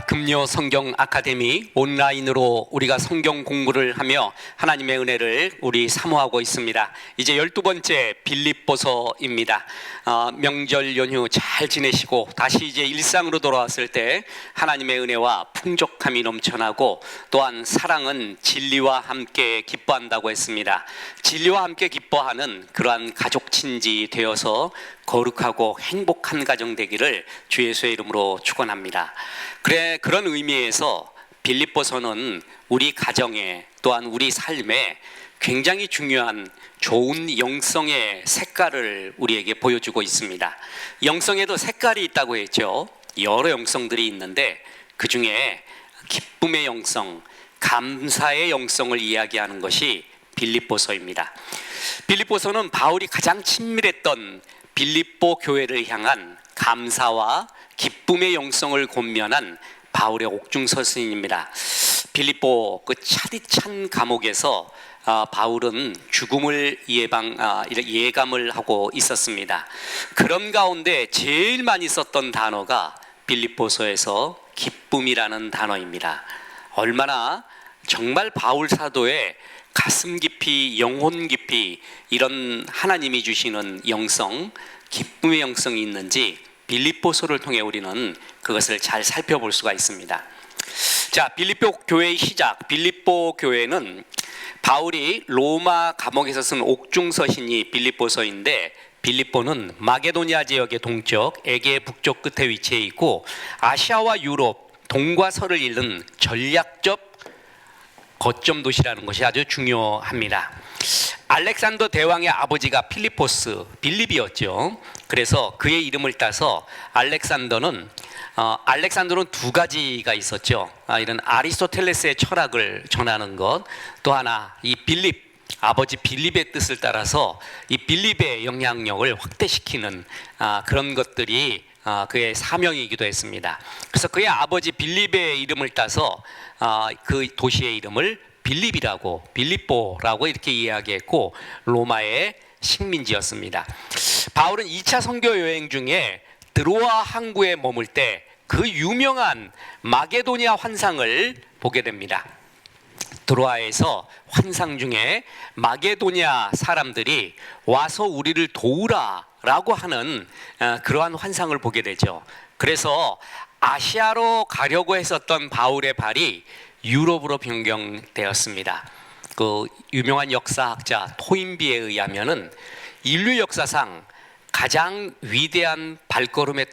금요 성경 아카데미 온라인으로 우리가 성경 공부를 하며 하나님의 은혜를 우리 사모하고 있습니다. 이제 12번째 빌립보서입니다. 명절 연휴 잘 지내시고 다시 이제 일상으로 돌아왔을 때 하나님의 은혜와 풍족함이 넘쳐나고 또한 사랑은 진리와 함께 기뻐한다고 했습니다. 진리와 함께 기뻐하는 그러한 가족 친지 되어서 거룩하고 행복한 가정 되기를 주 예수의 이름으로 축원합니다. 그런 의미에서 빌립보서는 우리 가정에 또한 우리 삶에 굉장히 중요한 좋은 영성의 색깔을 우리에게 보여주고 있습니다. 영성에도 색깔이 있다고 했죠. 여러 영성들이 있는데 그 중에 기쁨의 영성, 감사의 영성을 이야기하는 것이 빌립보서입니다. 빌립보서는 바울이 가장 친밀했던 빌립보 교회를 향한 감사와 기쁨의 영성을 권면한 바울의 옥중서신입니다. 빌립보 그 차디찬 감옥에서 바울은 죽음을 예감을 하고 있었습니다. 그런 가운데 제일 많이 썼던 단어가 빌립보서에서 기쁨이라는 단어입니다. 얼마나 정말 바울 사도의 가슴 깊이 영혼 깊이 이런 하나님이 주시는 영성, 기쁨의 영성이 있는지 빌립보서를 통해 우리는 그것을 잘 살펴볼 수가 있습니다. 자, 빌립보 교회의 시작. 빌립보 교회는 바울이 로마 감옥에서 쓴 옥중서신이 빌립보서인데, 빌립보는 마게도니아 지역의 동쪽, 에게 북쪽 끝에 위치해 있고 아시아와 유럽, 동과 서를 잇는 전략적 거점 도시라는 것이 아주 중요합니다. 알렉산더 대왕의 아버지가 빌립이었죠. 그래서 그의 이름을 따서 알렉산더는 두 가지가 있었죠. 이런 아리스토텔레스의 철학을 전하는 것, 또 하나 이 아버지 빌립의 뜻을 따라서 이 빌립의 영향력을 확대시키는 그런 것들이 그의 사명이기도 했습니다. 그래서 그의 아버지 빌립의 이름을 따서 그 도시의 이름을 빌립보라고 이렇게 이야기했고 로마의 식민지였습니다. 바울은 2차 선교 여행 중에 드로아 항구에 머물 때 그 유명한 마게도니아 환상을 보게 됩니다. 드로아에서 환상 중에 마게도니아 사람들이 와서 우리를 도우라라고 하는 그러한 환상을 보게 되죠. 그래서 아시아로 가려고 했었던 바울의 발이 유럽으로 변경되었습니다. 그 유명한 역사학자 토인비에 의하면은 인류 역사상 가장 위대한 발걸음의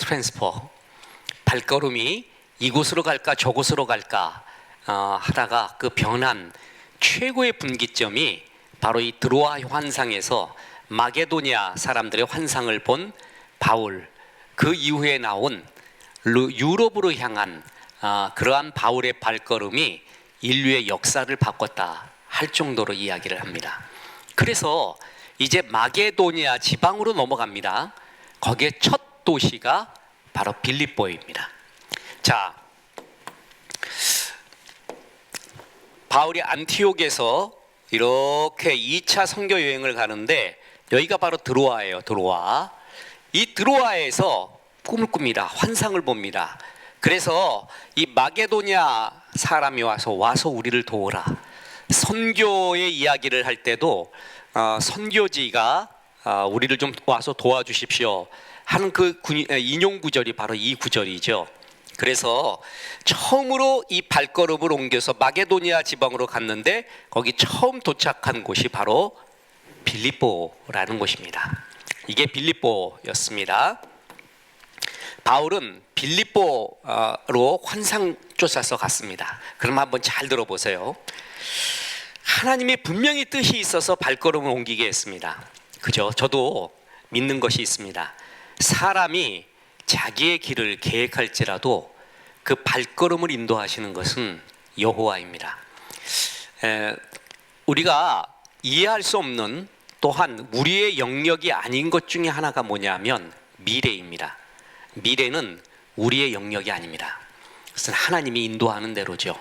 발걸음이 이곳으로 갈까 저곳으로 갈까 하다가 그 변한 최고의 분기점이 바로 이 드로아 환상에서 마게도니아 사람들의 환상을 본 바울, 그 이후에 나온 유럽으로 향한 그러한 바울의 발걸음이 인류의 역사를 바꿨다 할 정도로 이야기를 합니다. 그래서 이제 마게도니아 지방으로 넘어갑니다. 거기에 첫 도시가 바로 빌립보입니다. 자, 바울이 안티옥에서 이렇게 2차 선교 여행을 가는데 여기가 바로 드로아예요. 이 드로아에서 꿈을 꿉니다. 환상을 봅니다. 그래서 이 마게도니아 사람이 와서 우리를 도우라. 선교의 이야기를 할 때도 선교지가 우리를 좀 와서 도와주십시오 하는 그 인용 구절이 바로 이 구절이죠. 그래서 처음으로 이 발걸음을 옮겨서 마게도니아 지방으로 갔는데 거기 처음 도착한 곳이 바로 빌립보라는 곳입니다. 이게 빌립보였습니다. 바울은 빌립보로 환상 쫓아서 갔습니다. 그럼 한번 잘 들어보세요. 하나님의 분명히 뜻이 있어서 발걸음을 옮기게 했습니다. 그죠? 저도 믿는 것이 있습니다. 사람이 자기의 길을 계획할지라도 그 발걸음을 인도하시는 것은 여호와입니다. 우리가 이해할 수 없는 또한 우리의 영역이 아닌 것 중에 하나가 뭐냐면 미래입니다. 미래는 우리의 영역이 아닙니다. 그것은 하나님이 인도하는 대로죠.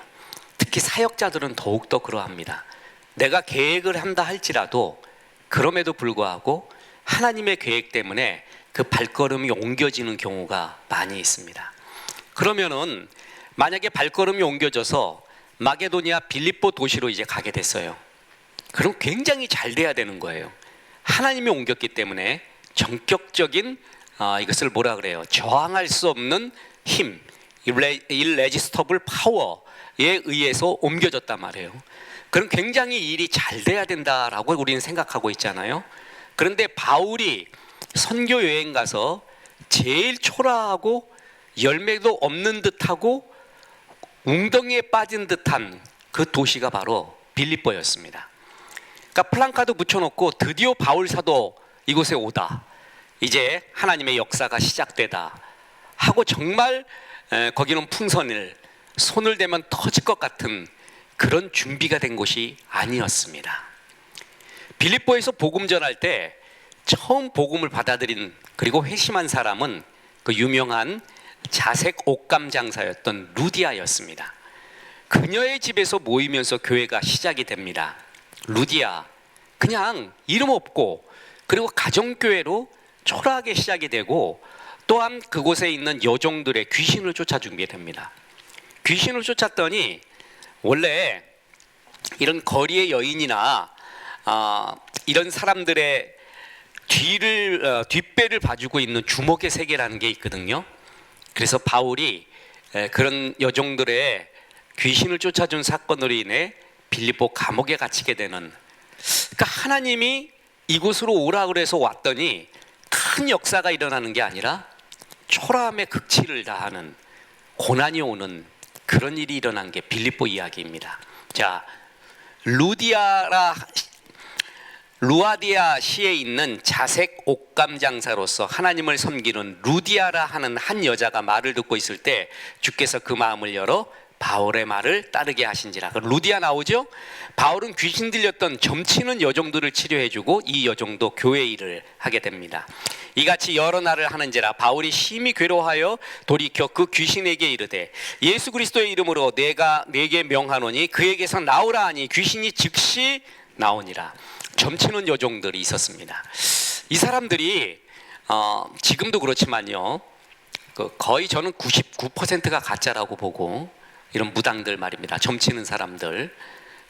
특히 사역자들은 더욱더 그러합니다. 내가 계획을 한다 할지라도 그럼에도 불구하고 하나님의 계획 때문에 그 발걸음이 옮겨지는 경우가 많이 있습니다. 그러면은 만약에 발걸음이 옮겨져서 마게도니아 빌립보 도시로 이제 가게 됐어요. 그럼 굉장히 잘 돼야 되는 거예요. 하나님이 옮겼기 때문에 전격적인 이것을 뭐라 그래요? 저항할 수 없는 힘, irresistible power에 의해서 옮겨졌단 말이에요. 그럼 굉장히 일이 잘 돼야 된다라고 우리는 생각하고 있잖아요. 그런데 바울이 선교 여행 가서 제일 초라하고 열매도 없는 듯하고 웅덩이에 빠진 듯한 그 도시가 바로 빌립보였습니다. 그러니까 플랜카드 붙여놓고 드디어 바울 사도 이곳에 오다, 이제 하나님의 역사가 시작되다 하고 정말 거기는 풍선을 손을 대면 터질 것 같은 그런 준비가 된 곳이 아니었습니다. 빌립보에서 복음 전할 때 처음 복음을 받아들인 그리고 회심한 사람은 그 유명한 자색 옷감 장사였던 루디아였습니다. 그녀의 집에서 모이면서 교회가 시작이 됩니다. 루디아, 그냥 이름 없고 그리고 가정교회로 초라하게 시작이 되고, 또한 그곳에 있는 여종들의 귀신을 쫓아 준비게 됩니다. 귀신을 쫓았더니 원래 이런 거리의 여인이나 이런 사람들의 뒷배를 봐주고 있는 주목의 세계라는 게 있거든요. 그래서 바울이 그런 여종들의 귀신을 쫓아준 사건으로 인해 빌립보 감옥에 갇히게 되는, 그러니까 하나님이 이곳으로 오라 그래서 왔더니 큰 역사가 일어나는 게 아니라 초라함의 극치를 다하는 고난이 오는 그런 일이 일어난 게 빌립보 이야기입니다. 자, 루아디아 시에 있는 자색 옷감 장사로서 하나님을 섬기는 루디아라 하는 한 여자가 말을 듣고 있을 때 주께서 그 마음을 열어 바울의 말을 따르게 하신지라. 루디아 나오죠? 바울은 귀신 들렸던 점치는 여종들을 치료해주고 이 여종도 교회 일을 하게 됩니다. 이같이 여러 날을 하는지라 바울이 심히 괴로워하여 돌이켜 그 귀신에게 이르되 예수 그리스도의 이름으로 내가 네게 명하노니 그에게서 나오라 하니 귀신이 즉시 나오니라. 점치는 여종들이 있었습니다. 이 사람들이 지금도 그렇지만요, 거의 저는 99%가 가짜라고 보고, 이런 무당들 말입니다. 점치는 사람들.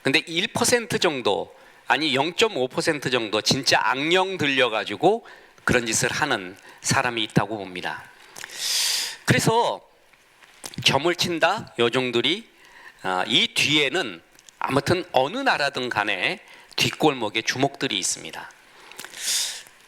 근데 1% 정도, 아니 0.5% 정도 진짜 악령 들려가지고 그런 짓을 하는 사람이 있다고 봅니다. 그래서 점을 친다 여종들이 이 뒤에는 아무튼 어느 나라든 간에 뒷골목에 주목들이 있습니다.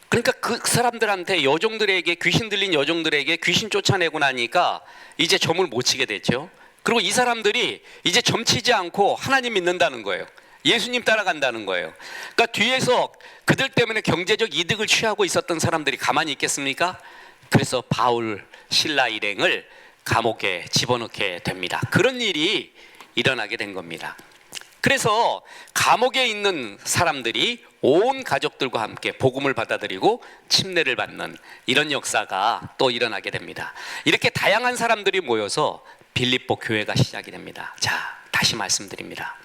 그러니까 그 사람들한테, 여종들에게, 귀신 들린 여종들에게 귀신 쫓아내고 나니까 이제 점을 못 치게 됐죠. 그리고 이 사람들이 이제 점치지 않고 하나님 믿는다는 거예요. 예수님 따라간다는 거예요. 그러니까 뒤에서 그들 때문에 경제적 이득을 취하고 있었던 사람들이 가만히 있겠습니까? 그래서 바울, 실라 일행을 감옥에 집어넣게 됩니다. 그런 일이 일어나게 된 겁니다. 그래서 감옥에 있는 사람들이 온 가족들과 함께 복음을 받아들이고 침례를 받는 이런 역사가 또 일어나게 됩니다. 이렇게 다양한 사람들이 모여서 빌립보 교회가 시작이 됩니다. 자, 다시 말씀드립니다.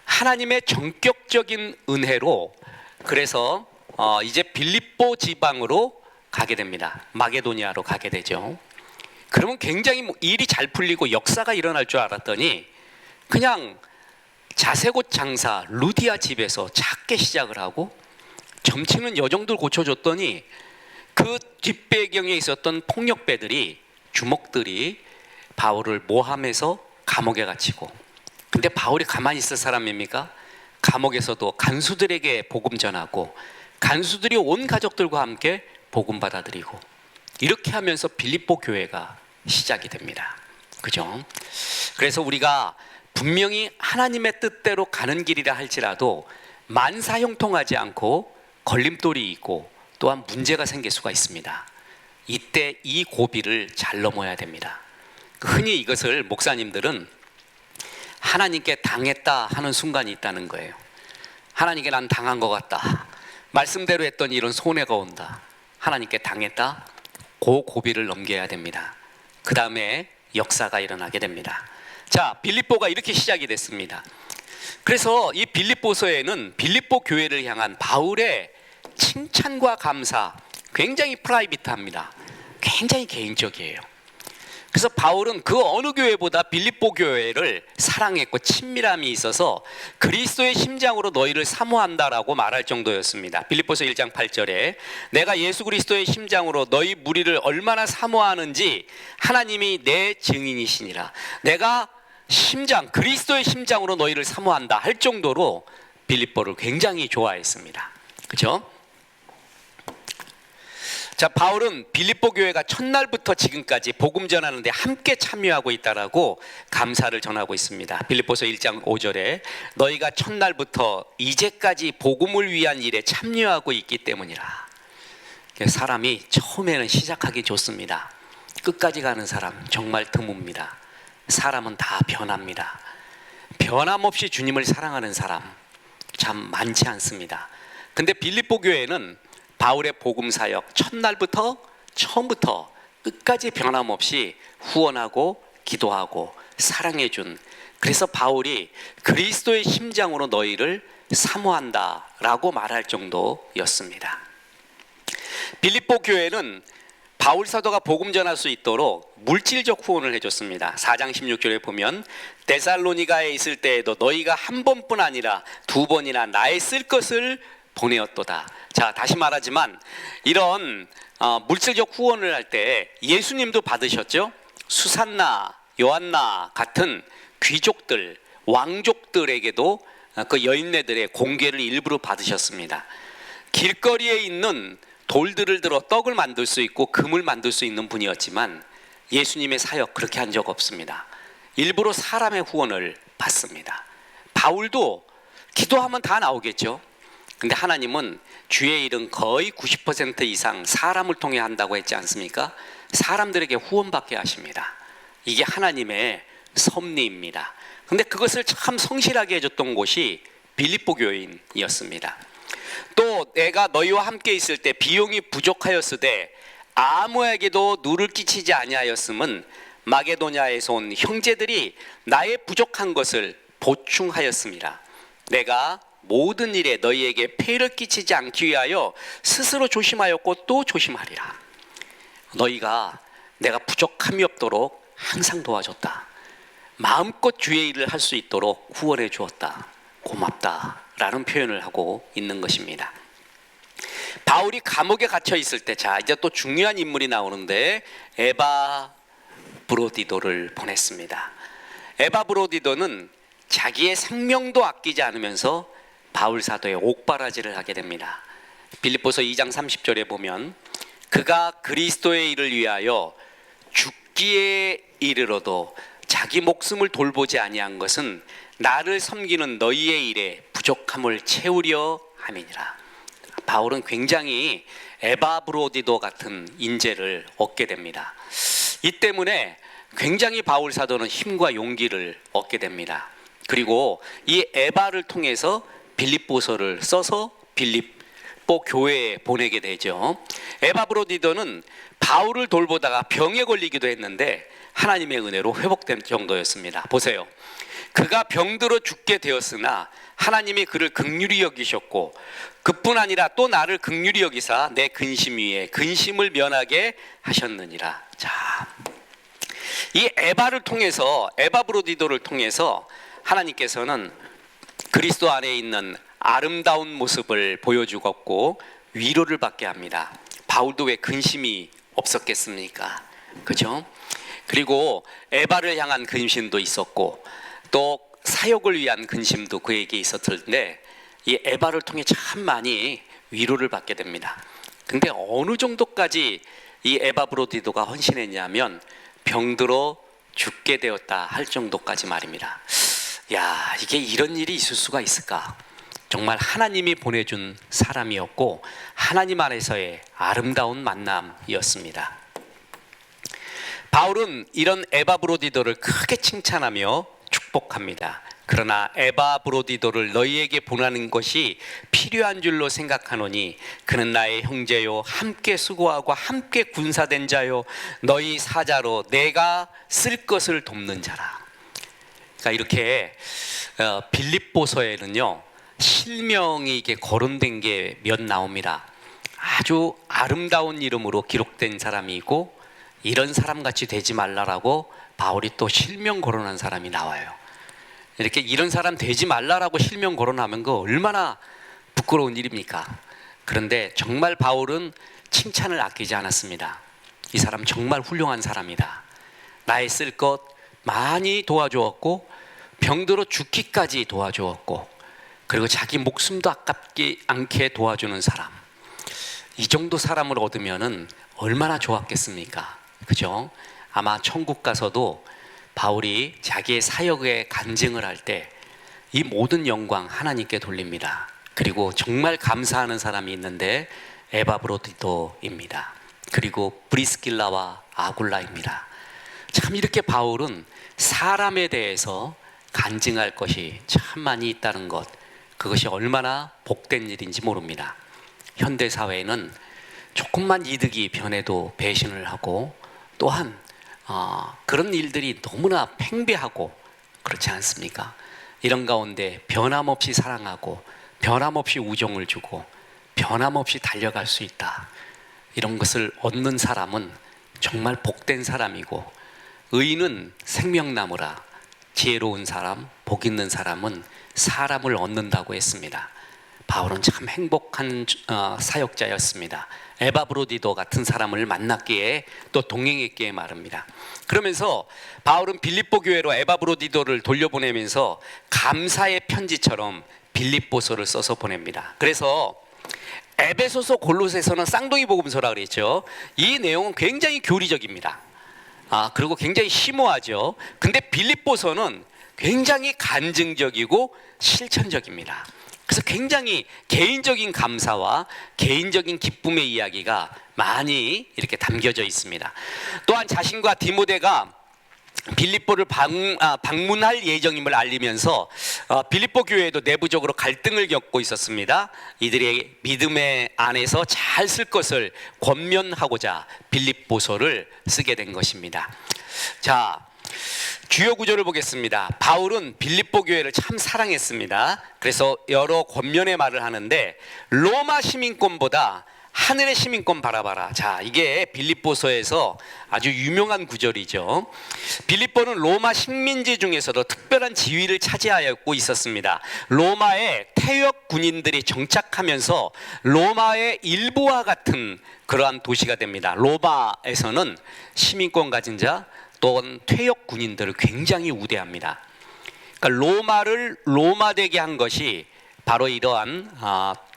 하나님의 전격적인 은혜로 그래서 이제 빌립보 지방으로 가게 됩니다. 마게도니아로 가게 되죠. 그러면 굉장히 일이 잘 풀리고 역사가 일어날 줄 알았더니 그냥 자색옷 장사 루디아 집에서 작게 시작을 하고 점치는 여종들 고쳐줬더니 그 뒷배경에 있었던 폭력배들이, 주목들이 바울을 모함해서 감옥에 갇히고, 근데 바울이 가만히 있을 사람입니까? 감옥에서도 간수들에게 복음 전하고 간수들이 온 가족들과 함께 복음 받아들이고, 이렇게 하면서 빌립보 교회가 시작이 됩니다. 그죠? 그래서 우리가 분명히 하나님의 뜻대로 가는 길이라 할지라도 만사형통하지 않고 걸림돌이 있고 또한 문제가 생길 수가 있습니다. 이때 이 고비를 잘 넘어야 됩니다. 흔히 이것을 목사님들은 하나님께 당했다 하는 순간이 있다는 거예요. 하나님께 난 당한 것 같다, 말씀대로 했더니 이런 손해가 온다, 하나님께 당했다, 그 고비를 넘겨야 됩니다. 그 다음에 역사가 일어나게 됩니다. 자, 빌립보가 이렇게 시작이 됐습니다. 그래서 이 빌립보서에는 빌립보 교회를 향한 바울의 칭찬과 감사, 굉장히 프라이빗합니다. 굉장히 개인적이에요. 그래서 바울은 그 어느 교회보다 빌립보 교회를 사랑했고 친밀함이 있어서 그리스도의 심장으로 너희를 사모한다라고 말할 정도였습니다. 빌립보서 1장 8절에 내가 예수 그리스도의 심장으로 너희 무리를 얼마나 사모하는지 하나님이 내 증인이시니라. 내가 그리스도의 심장으로 너희를 사모한다 할 정도로 빌립보를 굉장히 좋아했습니다. 그렇죠? 자, 바울은 빌립보 교회가 첫날부터 지금까지 복음 전하는데 함께 참여하고 있다라고 감사를 전하고 있습니다. 빌립보서 1장 5절에 너희가 첫날부터 이제까지 복음을 위한 일에 참여하고 있기 때문이라. 사람이 처음에는 시작하기 좋습니다. 끝까지 가는 사람 정말 드뭅니다. 사람은 다 변합니다. 변함없이 주님을 사랑하는 사람 참 많지 않습니다. 근데 빌립보 교회는 바울의 복음 사역 처음부터 끝까지 변함없이 후원하고 기도하고 사랑해준, 그래서 바울이 그리스도의 심장으로 너희를 사모한다라고 말할 정도였습니다. 빌립보 교회는 바울 사도가 복음 전할 수 있도록 물질적 후원을 해줬습니다. 4장 16절에 보면 데살로니가에 있을 때에도 너희가 한 번뿐 아니라 두 번이나 나의 쓸 것을 보내었도다. 자, 다시 말하지만 이런 물질적 후원을 할 때 예수님도 받으셨죠. 수산나, 요한나 같은 귀족들, 왕족들에게도 그 여인네들의 공개를 일부러 받으셨습니다. 길거리에 있는 돌들을 들어 떡을 만들 수 있고 금을 만들 수 있는 분이었지만 예수님의 사역 그렇게 한 적 없습니다. 일부러 사람의 후원을 받습니다. 바울도 기도하면 다 나오겠죠. 근데 하나님은 주의 일은 거의 90% 이상 사람을 통해 한다고 했지 않습니까? 사람들에게 후원받게 하십니다. 이게 하나님의 섭리입니다. 근데 그것을 참 성실하게 해줬던 곳이 빌립보 교인이었습니다. 또 내가 너희와 함께 있을 때 비용이 부족하였으되 아무에게도 누를 끼치지 아니하였음은 마게도냐에서 온 형제들이 나의 부족한 것을 보충하였습니다. 내가 모든 일에 너희에게 폐를 끼치지 않기 위하여 스스로 조심하였고 또 조심하리라. 너희가 내가 부족함이 없도록 항상 도와줬다. 마음껏 주의 일을 할 수 있도록 후원해 주었다. 고맙다 라는 표현을 하고 있는 것입니다. 바울이 감옥에 갇혀 있을 때, 자 이제 또 중요한 인물이 나오는데 에바브로디도를 보냈습니다. 에바브로디도는 자기의 생명도 아끼지 않으면서 바울 사도의 옥바라지를 하게 됩니다. 빌립보서 2장 30절에 보면 그가 그리스도의 일을 위하여 죽기에 이르러도 자기 목숨을 돌보지 아니한 것은 나를 섬기는 너희의 일에 부족함을 채우려 함이니라. 바울은 굉장히 에바브로디도 같은 인재를 얻게 됩니다. 이 때문에 굉장히 바울 사도는 힘과 용기를 얻게 됩니다. 그리고 이 에바를 통해서 빌립보서를 써서 빌립보 교회에 보내게 되죠. 에바브로디도는 바울을 돌보다가 병에 걸리기도 했는데 하나님의 은혜로 회복된 정도였습니다. 보세요. 그가 병들어 죽게 되었으나 하나님이 그를 긍휼히 여기셨고 그뿐 아니라 또 나를 긍휼히 여기사 내 근심 위에 근심을 면하게 하셨느니라. 자, 이 에바브로디도를 통해서 하나님께서는 그리스도 안에 있는 아름다운 모습을 보여주었고 위로를 받게 합니다. 바울도 왜 근심이 없었겠습니까? 그죠? 그리고 에바를 향한 근심도 있었고 또 사역을 위한 근심도 그에게 있었을 텐데 이 에바를 통해 참 많이 위로를 받게 됩니다. 근데 어느 정도까지 이 에바브로디도가 헌신했냐면 병들어 죽게 되었다 할 정도까지 말입니다. 야, 이게 이런 일이 있을 수가 있을까? 정말 하나님이 보내준 사람이었고 하나님 안에서의 아름다운 만남이었습니다. 바울은 이런 에바브로디도를 크게 칭찬하며 축복합니다. 그러나 에바브로디도를 너희에게 보내는 것이 필요한 줄로 생각하노니 그는 나의 형제요 함께 수고하고 함께 군사된 자요 너희 사자로 내가 쓸 것을 돕는 자라. 그러니까 이렇게 빌립보서에는요 실명이 이게 거론된 게 몇 나옵니다. 아주 아름다운 이름으로 기록된 사람이고 이런 사람같이 되지 말라라고 바울이 또 실명 거론한 사람이 나와요. 이렇게 이런 사람 되지 말라라고 실명 거론하면 그 얼마나 부끄러운 일입니까? 그런데 정말 바울은 칭찬을 아끼지 않았습니다. 이 사람 정말 훌륭한 사람이다. 나의 쓸 것 많이 도와주었고 병들어 죽기까지 도와주었고 그리고 자기 목숨도 아깝지 않게 도와주는 사람. 이 정도 사람을 얻으면은 얼마나 좋았겠습니까? 그죠? 아마 천국 가서도 바울이 자기의 사역에 간증을 할 때 이 모든 영광 하나님께 돌립니다. 그리고 정말 감사하는 사람이 있는데 에바브로디도입니다. 그리고 브리스길라와 아굴라입니다. 참 이렇게 바울은 사람에 대해서 간증할 것이 참 많이 있다는 것, 그것이 얼마나 복된 일인지 모릅니다. 현대사회는 조금만 이득이 변해도 배신을 하고 또한 그런 일들이 너무나 팽배하고 그렇지 않습니까? 이런 가운데 변함없이 사랑하고 변함없이 우정을 주고 변함없이 달려갈 수 있다. 이런 것을 얻는 사람은 정말 복된 사람이고 의인은 생명나무라 지혜로운 사람, 복 있는 사람은 사람을 얻는다고 했습니다. 바울은 참 행복한 사역자였습니다. 에바브로디도 같은 사람을 만났기에 또 동행했기에 말입니다. 그러면서 바울은 빌립보 교회로 에바브로디도를 돌려보내면서 감사의 편지처럼 빌립보서를 써서 보냅니다. 그래서 에베소서 골로새서는 쌍둥이 복음서라 그랬죠. 이 내용은 굉장히 교리적입니다. 그리고 굉장히 심오하죠. 근데 빌립보서는 굉장히 간증적이고 실천적입니다. 그래서 굉장히 개인적인 감사와 개인적인 기쁨의 이야기가 많이 이렇게 담겨져 있습니다. 또한 자신과 디모데가 빌립보를 방문할 예정임을 알리면서 빌립보 교회에도 내부적으로 갈등을 겪고 있었습니다. 이들의 믿음의 안에서 잘 쓸 것을 권면하고자 빌립보서를 쓰게 된 것입니다. 자, 주요 구조를 보겠습니다. 바울은 빌립보 교회를 참 사랑했습니다. 그래서 여러 권면의 말을 하는데 로마 시민권보다 하늘의 시민권 바라봐라. 자, 이게 빌립보서에서 아주 유명한 구절이죠. 빌립보는 로마 식민지 중에서도 특별한 지위를 차지하였고 있었습니다. 로마의 퇴역 군인들이 정착하면서 로마의 일부와 같은 그러한 도시가 됩니다. 로마에서는 시민권 가진 자 또는 퇴역 군인들을 굉장히 우대합니다. 그러니까 로마를 로마되게 한 것이 바로 이러한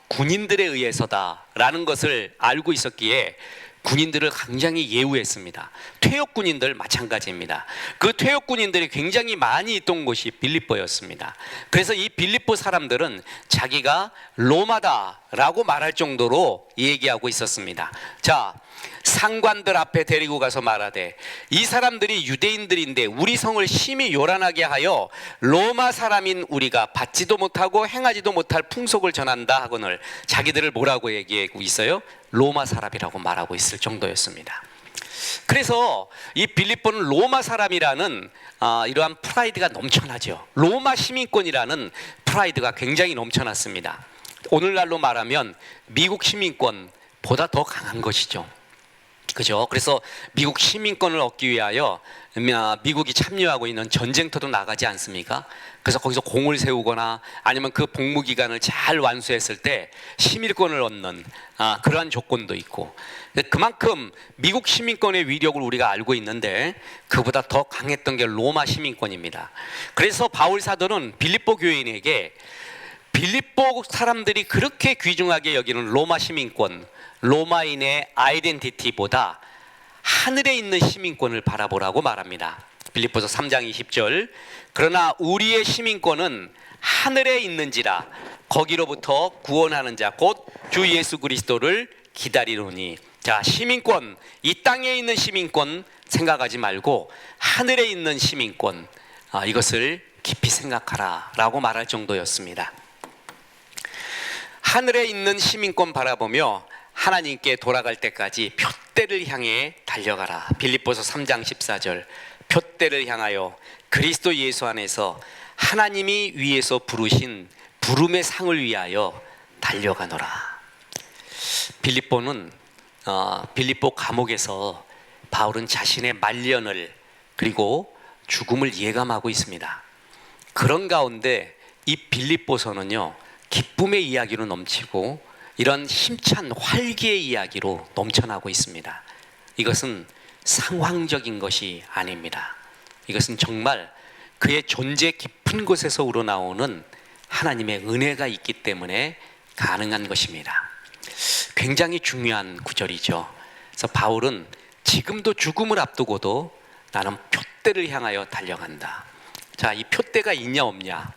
군인들에 의해서다라는 것을 알고 있었기에 군인들을 굉장히 예우했습니다. 퇴역 군인들 마찬가지입니다. 그 퇴역 군인들이 굉장히 많이 있던 곳이 빌립보였습니다. 그래서 이 빌립보 사람들은 자기가 로마다라고 말할 정도로 얘기하고 있었습니다. 자, 상관들 앞에 데리고 가서 말하되 이 사람들이 유대인들인데 우리 성을 심히 요란하게 하여 로마 사람인 우리가 받지도 못하고 행하지도 못할 풍속을 전한다 하거늘 자기들을 뭐라고 얘기하고 있어요? 로마 사람이라고 말하고 있을 정도였습니다. 그래서 이 빌립보는 로마 사람이라는 이러한 프라이드가 넘쳐나죠. 로마 시민권이라는 프라이드가 굉장히 넘쳐났습니다. 오늘날로 말하면 미국 시민권보다 더 강한 것이죠. 그죠? 그래서 미국 시민권을 얻기 위하여 미국이 참여하고 있는 전쟁터도 나가지 않습니까? 그래서 거기서 공을 세우거나 아니면 그 복무 기간을 잘 완수했을 때 시민권을 얻는 그러한 조건도 있고, 그만큼 미국 시민권의 위력을 우리가 알고 있는데 그보다 더 강했던 게 로마 시민권입니다. 그래서 바울 사도는 빌립보 교인에게 빌립보 사람들이 그렇게 귀중하게 여기는 로마 시민권, 로마인의 아이덴티티보다 하늘에 있는 시민권을 바라보라고 말합니다. 빌립보서 3장 20절 그러나 우리의 시민권은 하늘에 있는지라 거기로부터 구원하는 자 곧 주 예수 그리스도를 기다리노니. 자, 시민권, 이 땅에 있는 시민권 생각하지 말고 하늘에 있는 시민권, 이것을 깊이 생각하라 라고 말할 정도였습니다. 하늘에 있는 시민권 바라보며 하나님께 돌아갈 때까지 표대를 향해 달려가라. 빌립보서 3장 14절 표대를 향하여 그리스도 예수 안에서 하나님이 위에서 부르신 부름의 상을 위하여 달려가노라. 빌립보는 빌립보 감옥에서 바울은 자신의 말년을 그리고 죽음을 예감하고 있습니다. 그런 가운데 이 빌립보서는요, 기쁨의 이야기로 넘치고 이런 힘찬 활기의 이야기로 넘쳐나고 있습니다. 이것은 상황적인 것이 아닙니다. 이것은 정말 그의 존재 깊은 곳에서 우러나오는 하나님의 은혜가 있기 때문에 가능한 것입니다. 굉장히 중요한 구절이죠. 그래서 바울은 지금도 죽음을 앞두고도 나는 표대를 향하여 달려간다. 자, 이 표대가 있냐 없냐,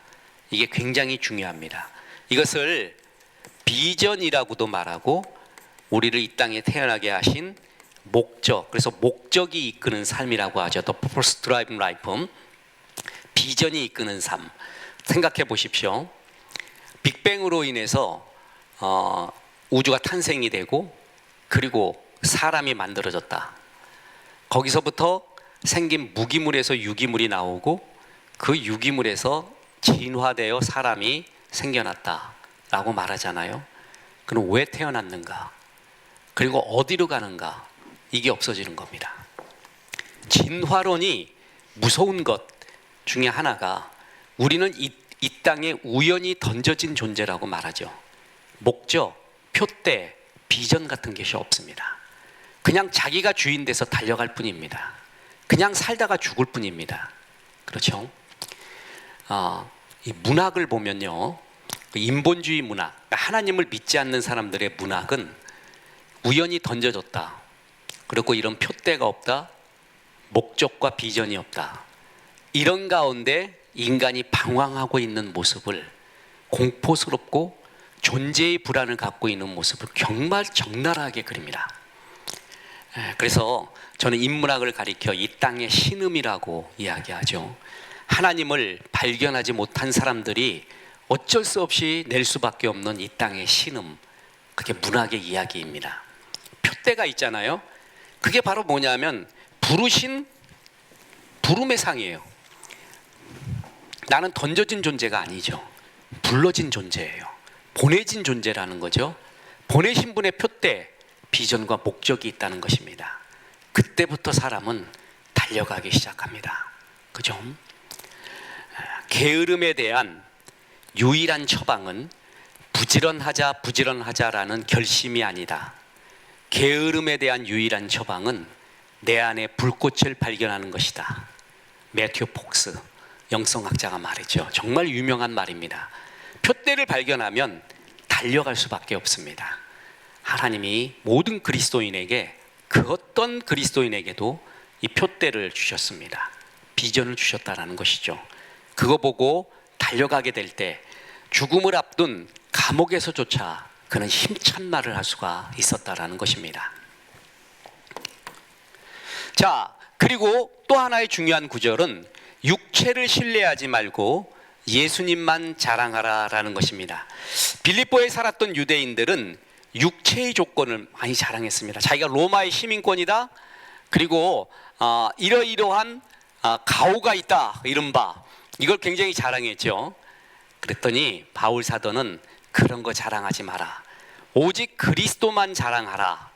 이게 굉장히 중요합니다. 이것을 비전이라고도 말하고 우리를 이 땅에 태어나게 하신 목적, 그래서 목적이 이끄는 삶이라고 하죠. The purpose driven life, 비전이 이끄는 삶. 생각해 보십시오. 빅뱅으로 인해서 우주가 탄생이 되고 그리고 사람이 만들어졌다. 거기서부터 생긴 무기물에서 유기물이 나오고 그 유기물에서 진화되어 사람이 생겨났다라고 말하잖아요. 그럼 왜 태어났는가? 그리고 어디로 가는가? 이게 없어지는 겁니다. 진화론이 무서운 것 중에 하나가 우리는 이 땅에 우연히 던져진 존재라고 말하죠. 목적, 표대, 비전 같은 것이 없습니다. 그냥 자기가 주인 돼서 달려갈 뿐입니다. 그냥 살다가 죽을 뿐입니다. 그렇죠? 이 문학을 보면요, 인본주의 문학, 하나님을 믿지 않는 사람들의 문학은 우연히 던져졌다, 그리고 이런 표대가 없다, 목적과 비전이 없다, 이런 가운데 인간이 방황하고 있는 모습을, 공포스럽고 존재의 불안을 갖고 있는 모습을 정말 적나라하게 그립니다. 그래서 저는 인문학을 가리켜 이 땅의 신음이라고 이야기하죠. 하나님을 발견하지 못한 사람들이 어쩔 수 없이 낼 수밖에 없는 이 땅의 신음, 그게 문학의 이야기입니다. 표대가 있잖아요. 그게 바로 뭐냐면 부르신 부름의 상이에요. 나는 던져진 존재가 아니죠. 불러진 존재예요. 보내진 존재라는 거죠. 보내신 분의 표대, 비전과 목적이 있다는 것입니다. 그때부터 사람은 달려가기 시작합니다. 그죠? 게으름에 대한 유일한 처방은 부지런하자라는 결심이 아니다. 게으름에 대한 유일한 처방은 내 안에 불꽃을 발견하는 것이다. 매튜 폭스 영성학자가 말했죠. 정말 유명한 말입니다. 표대를 발견하면 달려갈 수밖에 없습니다. 하나님이 모든 그리스도인에게, 그 어떤 그리스도인에게도 이 표대를 주셨습니다. 비전을 주셨다라는 것이죠. 그거 보고 달려가게 될 때 죽음을 앞둔 감옥에서조차 그는 힘찬 말을 할 수가 있었다라는 것입니다. 자, 그리고 또 하나의 중요한 구절은 육체를 신뢰하지 말고 예수님만 자랑하라라는 것입니다. 빌립보에 살았던 유대인들은 육체의 조건을 많이 자랑했습니다. 자기가 로마의 시민권이다, 그리고 이러이러한 가오가 있다, 이른바 이걸 굉장히 자랑했죠. 그랬더니 바울 사도는 그런 거 자랑하지 마라. 오직 그리스도만 자랑하라.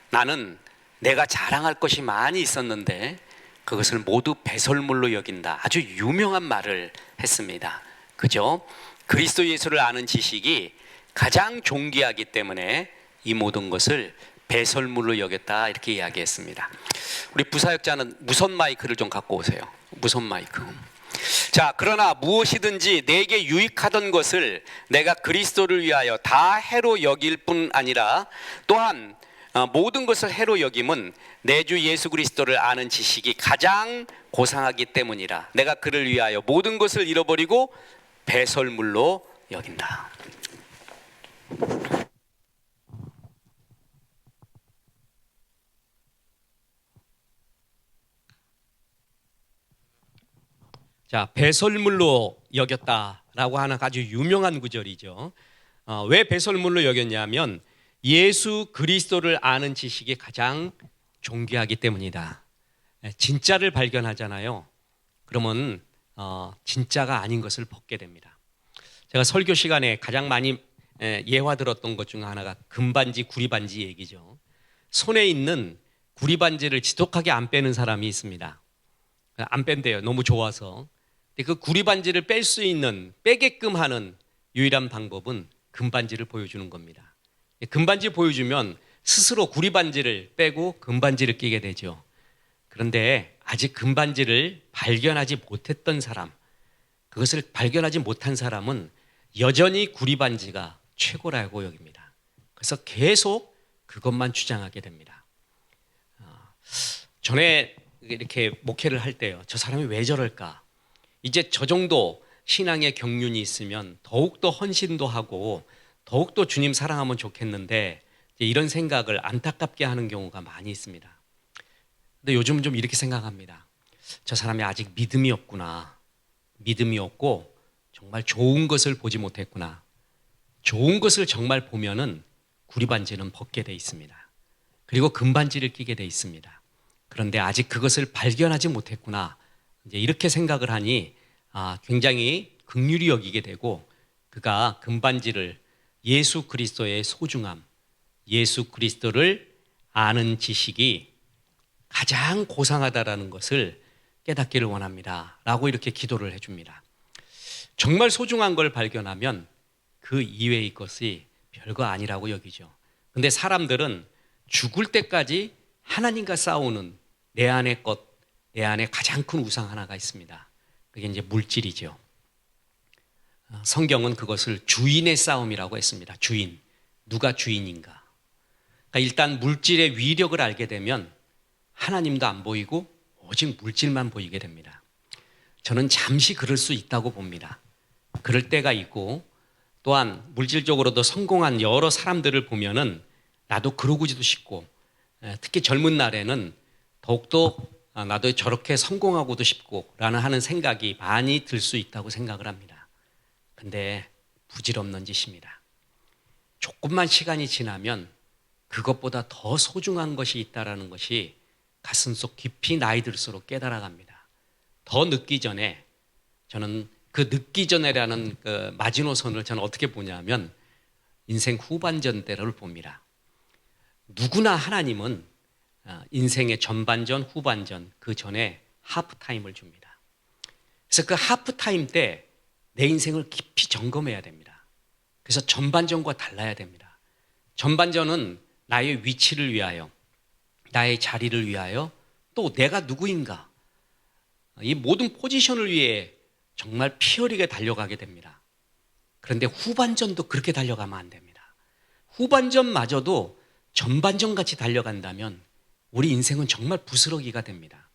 나는 내가 자랑할 것이 많이 있었는데 그것을 모두 배설물로 여긴다. 아주 유명한 말을 했습니다. 그죠? 그리스도 예수를 아는 지식이 가장 존귀하기 때문에 이 모든 것을 배설물로 여겼다, 이렇게 이야기했습니다. 우리 부사역자는 무선 마이크를 좀 갖고 오세요. 무선 마이크. 자, 그러나 무엇이든지 내게 유익하던 것을 내가 그리스도를 위하여 다 해로 여길 뿐 아니라 또한 모든 것을 해로 여김은 내 주 예수 그리스도를 아는 지식이 가장 고상하기 때문이라. 내가 그를 위하여 모든 것을 잃어버리고 배설물로 여긴다. 자, 배설물로 여겼다라고 하는 아주 유명한 구절이죠. 왜 배설물로 여겼냐면 예수 그리스도를 아는 지식이 가장 존귀하기 때문이다. 진짜를 발견하잖아요. 그러면 진짜가 아닌 것을 벗게 됩니다. 제가 설교 시간에 가장 많이 예화 들었던 것 중 하나가 금반지 구리반지 얘기죠. 손에 있는 구리 반지를 지독하게 안 빼는 사람이 있습니다. 안 뺀대요. 너무 좋아서. 근데 그 구리 반지를 뺄 수 있는, 빼게끔 하는 유일한 방법은 금반지를 보여주는 겁니다. 금반지 보여주면 스스로 구리 반지를 빼고 금반지를 끼게 되죠. 그런데 아직 금반지를 발견하지 못했던 사람, 그것을 발견하지 못한 사람은 여전히 구리 반지가 최고라고 여깁니다. 그래서 계속 그것만 주장하게 됩니다. 전에 이렇게 목회를 할 때요, 저 사람이 왜 저럴까? 이제 저 정도 신앙의 경륜이 있으면 더욱더 헌신도 하고 더욱더 주님 사랑하면 좋겠는데, 이런 생각을 안타깝게 하는 경우가 많이 있습니다. 근데 요즘은 좀 이렇게 생각합니다. 저 사람이 아직 믿음이 없구나. 믿음이 없고 정말 좋은 것을 보지 못했구나. 좋은 것을 정말 보면은 구리반지는 벗게 돼 있습니다. 그리고 금반지를 끼게 돼 있습니다. 그런데 아직 그것을 발견하지 못했구나. 이제 이렇게 생각을 하니 굉장히 긍휼히 여기게 되고, 그가 금반지를 예수 그리스도의 소중함, 예수 그리스도를 아는 지식이 가장 고상하다라는 것을 깨닫기를 원합니다 라고 이렇게 기도를 해줍니다. 정말 소중한 걸 발견하면 그 이외의 것이 별거 아니라고 여기죠. 근데 사람들은 죽을 때까지 하나님과 싸우는 내 안의 것, 내 안에 가장 큰 우상 하나가 있습니다. 그게 이제 물질이죠. 성경은 그것을 주인의 싸움이라고 했습니다. 주인, 누가 주인인가. 그러니까 일단 물질의 위력을 알게 되면 하나님도 안 보이고 오직 물질만 보이게 됩니다. 저는 잠시 그럴 수 있다고 봅니다. 그럴 때가 있고, 또한 물질적으로도 성공한 여러 사람들을 보면은 나도 그러고지도 싶고, 특히 젊은 날에는 더욱더 나도 저렇게 성공하고도 싶고 라는 하는 생각이 많이 들 수 있다고 생각을 합니다. 근데 부질없는 짓입니다. 조금만 시간이 지나면 그것보다 더 소중한 것이 있다는 것이 가슴속 깊이 나이 들수록 깨달아갑니다. 더 늦기 전에, 저는 그 늦기 전에라는 그 마지노선을 저는 어떻게 보냐면 인생 후반전 때를 봅니다. 누구나 하나님은 인생의 전반전, 후반전, 그 전에 하프타임을 줍니다. 그래서 그 하프타임 때 내 인생을 깊이 점검해야 됩니다. 그래서 전반전과 달라야 됩니다. 전반전은 나의 위치를 위하여, 나의 자리를 위하여, 또 내가 누구인가, 이 모든 포지션을 위해 정말 피 흘리게 달려가게 됩니다. 그런데 후반전도 그렇게 달려가면 안 됩니다. 후반전마저도 전반전같이 달려간다면 우리 인생은 정말 부스러기가 됩니다.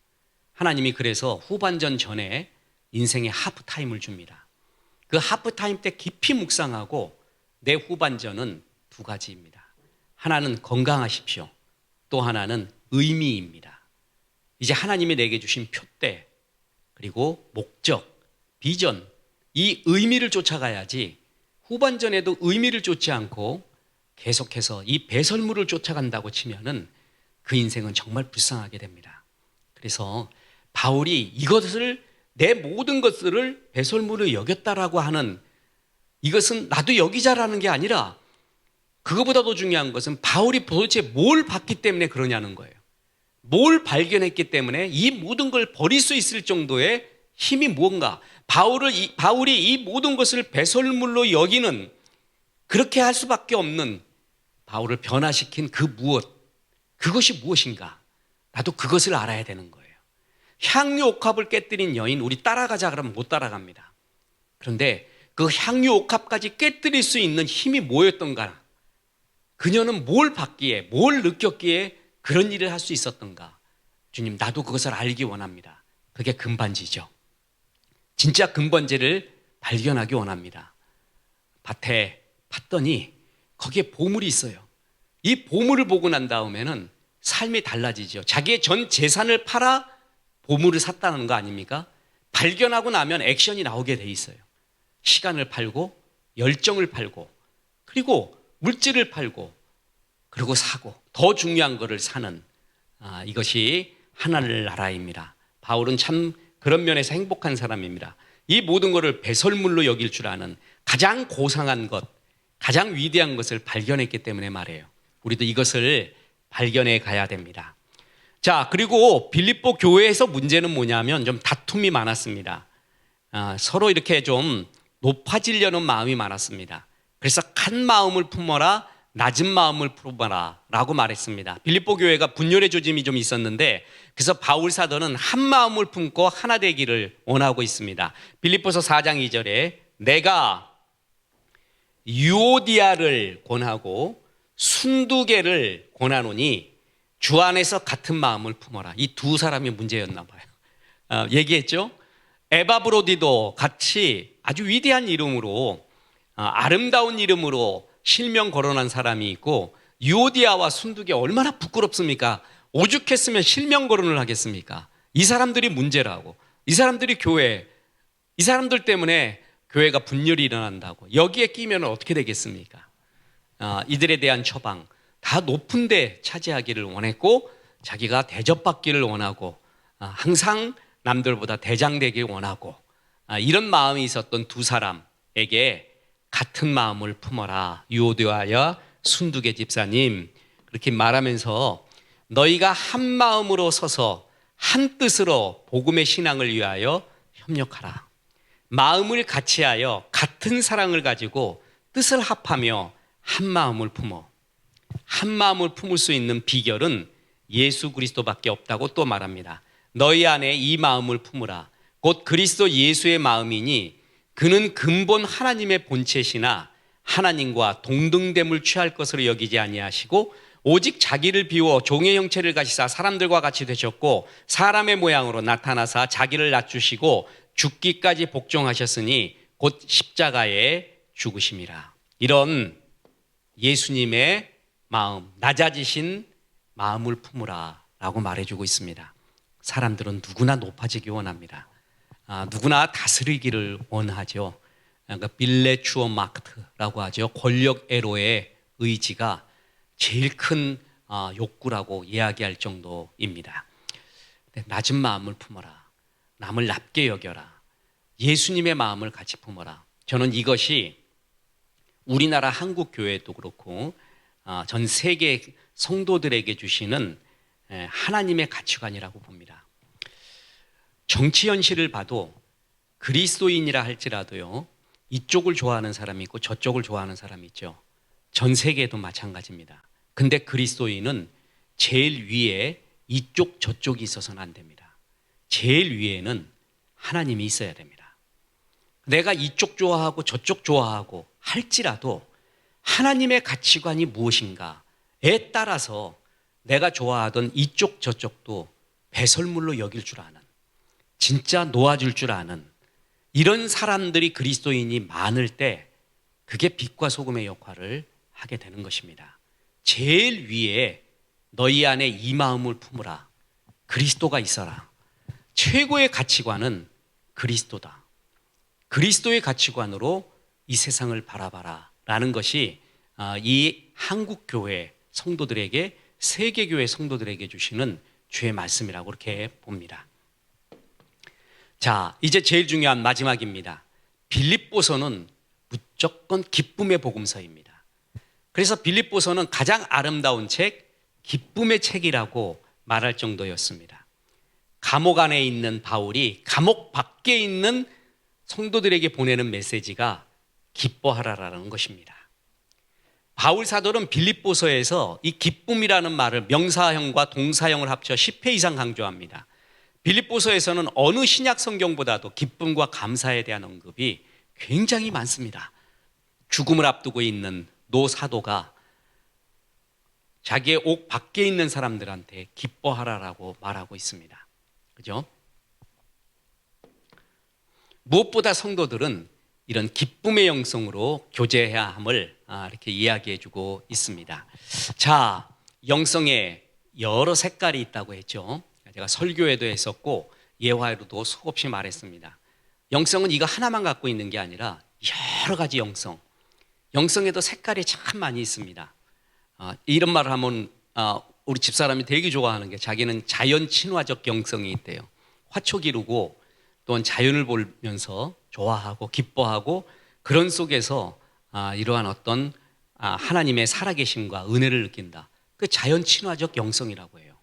하나님이 그래서 후반전 전에 인생의 하프타임을 줍니다. 그 하프타임 때 깊이 묵상하고, 내 후반전은 두 가지입니다. 하나는 건강하십시오. 또 하나는 의미입니다. 이제 하나님이 내게 주신 표대, 그리고 목적, 비전, 이 의미를 쫓아가야지, 후반전에도 의미를 쫓지 않고 계속해서 이 배설물을 쫓아간다고 치면은 그 인생은 정말 불쌍하게 됩니다. 그래서 바울이 이것을, 내 모든 것들을 배설물로 여겼다라고 하는, 이것은 나도 여기자라는 게 아니라, 그거보다 더 중요한 것은 바울이 도대체 뭘 봤기 때문에 그러냐는 거예요. 뭘 발견했기 때문에 이 모든 걸 버릴 수 있을 정도의 힘이 무언가. 바울이 이 모든 것을 배설물로 여기는, 그렇게 할 수밖에 없는 바울을 변화시킨 그 무엇, 그것이 무엇인가. 나도 그것을 알아야 되는 거예요. 향유 옥합을 깨뜨린 여인, 우리 따라가자 그러면 못 따라갑니다. 그런데 그 향유 옥합까지 깨뜨릴 수 있는 힘이 뭐였던가, 그녀는 뭘 봤기에, 뭘 느꼈기에 그런 일을 할 수 있었던가. 주님, 나도 그것을 알기 원합니다. 그게 금반지죠. 진짜 금반지를 발견하기 원합니다. 밭에 봤더니 거기에 보물이 있어요. 이 보물을 보고 난 다음에는 삶이 달라지죠. 자기의 전 재산을 팔아 보물을 샀다는 거 아닙니까? 발견하고 나면 액션이 나오게 돼 있어요. 시간을 팔고, 열정을 팔고, 그리고 물질을 팔고, 그리고 사고, 더 중요한 거를 사는, 이것이 하나님 나라입니다. 바울은 참 그런 면에서 행복한 사람입니다. 이 모든 것을 배설물로 여길 줄 아는, 가장 고상한 것, 가장 위대한 것을 발견했기 때문에 말이에요. 우리도 이것을 발견해 가야 됩니다. 자, 그리고 빌립보 교회에서 문제는 뭐냐면 좀 다툼이 많았습니다. 서로 이렇게 좀 높아지려는 마음이 많았습니다. 그래서 큰 마음을 품어라, 낮은 마음을 품어라 라고 말했습니다. 빌립보 교회가 분열의 조짐이 좀 있었는데, 그래서 바울 사도는 한 마음을 품고 하나 되기를 원하고 있습니다. 빌립보서 4장 2절에 내가 유오디아를 권하고 순두개를 권하노니 주 안에서 같은 마음을 품어라. 이 두 사람이 문제였나 봐요. 얘기했죠. 에바브로디도 같이 아주 위대한 이름으로, 아름다운 이름으로 실명 거론한 사람이 있고, 유오디아와 순두개 얼마나 부끄럽습니까? 오죽했으면 실명 거론을 하겠습니까? 이 사람들이 문제라고, 이 사람들이 교회, 이 사람들 때문에 교회가 분열이 일어난다고. 여기에 끼면 어떻게 되겠습니까? 이들에 대한 처방, 다 높은 데 차지하기를 원했고, 자기가 대접받기를 원하고, 항상 남들보다 대장되길 원하고, 이런 마음이 있었던 두 사람에게 같은 마음을 품어라. 유오디아와 순두개 집사님, 그렇게 말하면서 너희가 한 마음으로 서서 한 뜻으로 복음의 신앙을 위하여 협력하라. 마음을 같이하여 같은 사랑을 가지고 뜻을 합하며 한 마음을 품어. 한 마음을 품을 수 있는 비결은 예수 그리스도밖에 없다고 또 말합니다. 너희 안에 이 마음을 품으라. 곧 그리스도 예수의 마음이니 그는 근본 하나님의 본체시나 하나님과 동등됨을 취할 것으로 여기지 아니하시고 오직 자기를 비워 종의 형체를 가지사 사람들과 같이 되셨고 사람의 모양으로 나타나사 자기를 낮추시고 죽기까지 복종하셨으니 곧 십자가에 죽으심이라. 이런 예수님의 마음, 낮아지신 마음을 품으라 라고 말해주고 있습니다. 사람들은 누구나 높아지기 원합니다. 누구나 다스리기를 원하죠. 그러니까 빌레추어 마크트라고 하죠. 권력 애로의 의지가 제일 큰 욕구라고 이야기할 정도입니다. 낮은 마음을 품어라. 남을 낮게 여겨라. 예수님의 마음을 같이 품어라. 저는 이것이 우리나라 한국 교회도 그렇고 전 세계 성도들에게 주시는 하나님의 가치관이라고 봅니다. 정치 현실을 봐도 그리스도인이라 할지라도요, 이쪽을 좋아하는 사람이 있고 저쪽을 좋아하는 사람이 있죠. 전 세계도 마찬가지입니다. 근데 그리스도인은 제일 위에 이쪽 저쪽이 있어서는 안 됩니다. 제일 위에는 하나님이 있어야 됩니다. 내가 이쪽 좋아하고 저쪽 좋아하고 할지라도 하나님의 가치관이 무엇인가에 따라서 내가 좋아하던 이쪽 저쪽도 배설물로 여길 줄 아는, 진짜 놓아줄 줄 아는 이런 사람들이 그리스도인이 많을 때 그게 빛과 소금의 역할을 하게 되는 것입니다. 제일 위에 너희 안에 이 마음을 품으라. 그리스도가 있어라. 최고의 가치관은 그리스도다. 그리스도의 가치관으로 이 세상을 바라봐라 라는 것이 이 한국교회 성도들에게, 세계교회 성도들에게 주시는 주의 말씀이라고 그렇게 봅니다. 자, 이제 제일 중요한 마지막입니다. 빌립보서는 무조건 기쁨의 복음서입니다. 그래서 빌립보서는 가장 아름다운 책, 기쁨의 책이라고 말할 정도였습니다. 감옥 안에 있는 바울이 감옥 밖에 있는 성도들에게 보내는 메시지가 기뻐하라라는 것입니다. 바울 사도는 빌립보서에서 이 기쁨이라는 말을 명사형과 동사형을 합쳐 10회 이상 강조합니다. 빌립보서에서는 어느 신약 성경보다도 기쁨과 감사에 대한 언급이 굉장히 많습니다. 죽음을 앞두고 있는 노 사도가 자기의 옥 밖에 있는 사람들한테 기뻐하라라고 말하고 있습니다. 그죠? 무엇보다 성도들은 이런 기쁨의 영성으로 교제해야 함을 이렇게 이야기해주고 있습니다. 자, 영성에 여러 색깔이 있다고 했죠. 제가 설교에도 했었고 예화에도 수없이 말했습니다. 영성은 이거 하나만 갖고 있는 게 아니라 여러 가지 영성, 영성에도 색깔이 참 많이 있습니다. 이런 말을 하면 우리 집사람이 되게 좋아하는 게 자기는 자연 친화적 영성이 있대요. 화초 기르고 또한 자연을 보면서 좋아하고 기뻐하고 그런 속에서 이러한 어떤 하나님의 살아계심과 은혜를 느낀다. 그 자연 친화적 영성이라고 해요.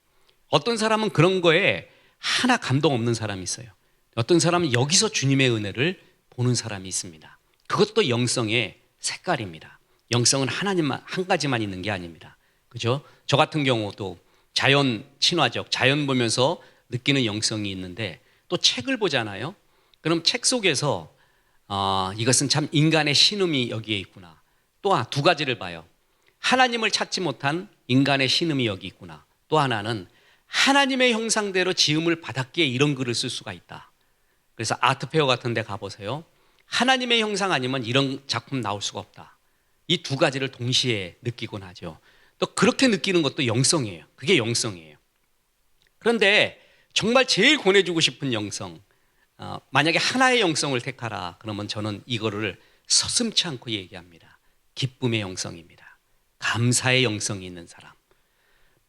어떤 사람은 그런 거에 하나 감동 없는 사람이 있어요. 어떤 사람은 여기서 주님의 은혜를 보는 사람이 있습니다. 그것도 영성의 색깔입니다. 영성은 하나님만 한 가지만 있는 게 아닙니다. 그죠? 저 같은 경우도 자연 친화적, 자연 보면서 느끼는 영성이 있는데 또 책을 보잖아요. 그럼 책 속에서 이것은 참 인간의 신음이 여기에 있구나. 또 두 가지를 봐요. 하나님을 찾지 못한 인간의 신음이 여기 있구나. 또 하나는 하나님의 형상대로 지음을 받았기에 이런 글을 쓸 수가 있다. 그래서 아트페어 같은 데 가보세요. 하나님의 형상 아니면 이런 작품 나올 수가 없다. 이 두 가지를 동시에 느끼곤 하죠. 또 그렇게 느끼는 것도 영성이에요. 그게 영성이에요. 그런데 정말 제일 권해주고 싶은 영성, 만약에 하나의 영성을 택하라 그러면 저는 이거를 서슴지 않고 얘기합니다. 기쁨의 영성입니다. 감사의 영성이 있는 사람.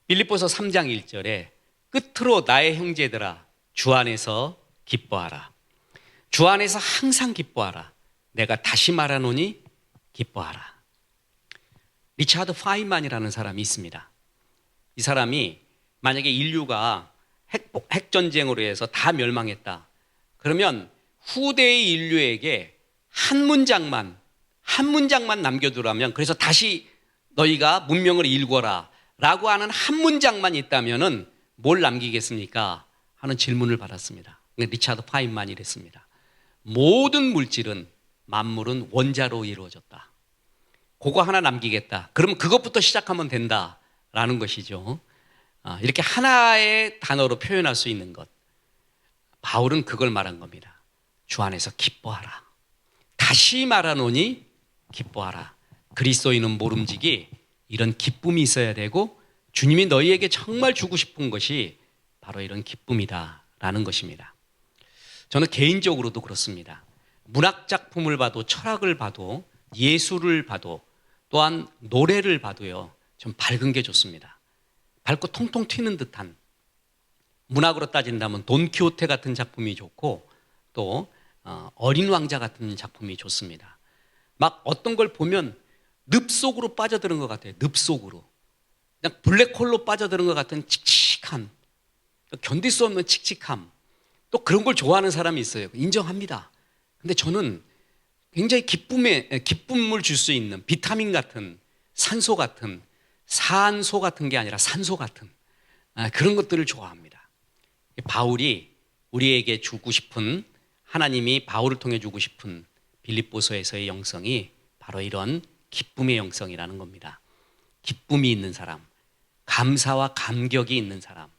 빌립보서 3장 1절에 끝으로 나의 형제들아 주 안에서 기뻐하라. 주 안에서 항상 기뻐하라. 내가 다시 말하노니 기뻐하라. 리차드 파인만이라는 사람이 있습니다. 이 사람이 만약에 인류가 핵전쟁으로 해서 다 멸망했다. 그러면 후대의 인류에게 한 문장만 남겨두라면, 그래서 다시 너희가 문명을 일궈라 라고 하는 한 문장만 있다면은 뭘 남기겠습니까? 하는 질문을 받았습니다. 리차드 파인만이 이랬습니다. 모든 물질은, 만물은 원자로 이루어졌다. 그거 하나 남기겠다. 그러면 그것부터 시작하면 된다라는 것이죠. 이렇게 하나의 단어로 표현할 수 있는 것. 바울은 그걸 말한 겁니다. 주 안에서 기뻐하라. 다시 말하노니 기뻐하라. 그리스도인은 모름지기 이런 기쁨이 있어야 되고, 주님이 너희에게 정말 주고 싶은 것이 바로 이런 기쁨이다라는 것입니다. 저는 개인적으로도 그렇습니다. 문학 작품을 봐도, 철학을 봐도, 예술을 봐도, 또한 노래를 봐도요, 좀 밝은 게 좋습니다. 밝고 통통 튀는 듯한, 문학으로 따진다면 돈키호테 같은 작품이 좋고, 또 어린 왕자 같은 작품이 좋습니다. 막 어떤 걸 보면 늪속으로 빠져드는 것 같아요. 늪속으로. 그냥 블랙홀로 빠져드는 것 같은 칙칙한, 견딜 수 없는 칙칙함, 또 그런 걸 좋아하는 사람이 있어요. 인정합니다. 근데 저는 굉장히 기쁨을 줄 수 있는 비타민 같은, 산소 같은, 산소 같은 게 아니라 산소 같은 그런 것들을 좋아합니다. 바울이 우리에게 주고 싶은, 하나님이 바울을 통해 주고 싶은 빌립보서에서의 영성이 바로 이런 기쁨의 영성이라는 겁니다. 기쁨이 있는 사람, 감사와 감격이 있는 사람,